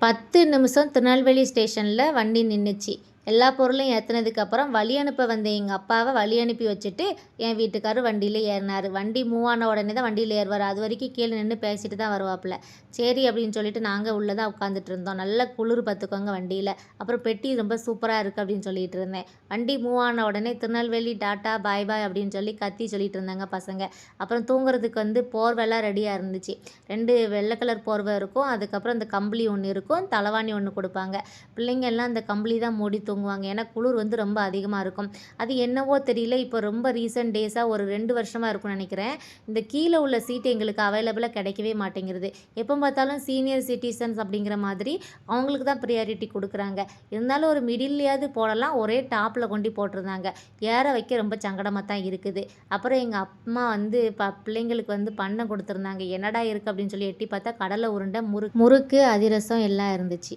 10 நிமிஷம் திருநெல்வேலி ஸ்டேஷனில் வண்டி நின்றுச்சு. எல்லா பொருளையும் ஏற்றுனதுக்கப்புறம் வழி அனுப்ப வந்த எங்கள் அப்பாவை வழி அனுப்பி வச்சுட்டு என் வீட்டுக்காரர் வண்டியில் ஏறினார். வண்டி மூவ் ஆன உடனே தான் வண்டியில் ஏறுவார். அது வரைக்கும் கீழே நின்று பேசிட்டு தான் வருவாப்புல. சரி அப்படின்னு சொல்லிட்டு நாங்கள் உள்ளே தான் உட்காந்துட்டு இருந்தோம். நல்ல குளிர் பார்த்துக்கோங்க வண்டியில். அப்புறம் பெட்டி ரொம்ப சூப்பராக இருக்குது அப்படின்னு சொல்லிட்டு இருந்தேன். வண்டி மூவ் ஆன உடனே திருநெல்வேலி டாட்டா பாய் பாய் அப்படின்னு சொல்லி கத்தி சொல்லிட்டு இருந்தாங்க பசங்க. அப்புறம் தூங்குறதுக்கு போர்வெல்லாம் ரெடியாக இருந்துச்சு. 2 வெள்ளை கலர் போர்வை இருக்கும். அதுக்கப்புறம் இந்த கம்பளி ஒன்று இருக்கும், தலைவாணி ஒன்று கொடுப்பாங்க. பிள்ளைங்க எல்லாம் அந்த கம்பளி தான் மூடி தூங்குவாங்க. ஏன்னா குளிர் ரொம்ப அதிகமாக இருக்கும். அது என்னவோ தெரியல, இப்போ ரொம்ப ரீசன்ட் டேஸாக ஒரு 2 வருஷமாக இருக்கும்னு நினைக்கிறேன், இந்த கீழே உள்ள சீட்டு எங்களுக்கு அவைலபிளாக கிடைக்கவே மாட்டேங்கிறது. எப்போ பார்த்தாலும் சீனியர் சிட்டிசன்ஸ் அப்படிங்கிற மாதிரி அவங்களுக்கு தான் ப்ரியாரிட்டி கொடுக்குறாங்க. இருந்தாலும் ஒரு மிடில்லையாவது போடலாம், ஒரே டாப்பில் கொண்டு போட்டிருந்தாங்க. ஏற வைக்க ரொம்ப சங்கடமாக தான் இருக்குது. அப்புறம் எங்கள் அம்மா பிள்ளைங்களுக்கு பண்ண கொடுத்துருந்தாங்க. என்னடா இருக்குது அப்படின்னு சொல்லி எட்டி பார்த்தா கடலை உருண்டை, முறுக்கு, அதிரசம் எல்லாம் இருந்துச்சு.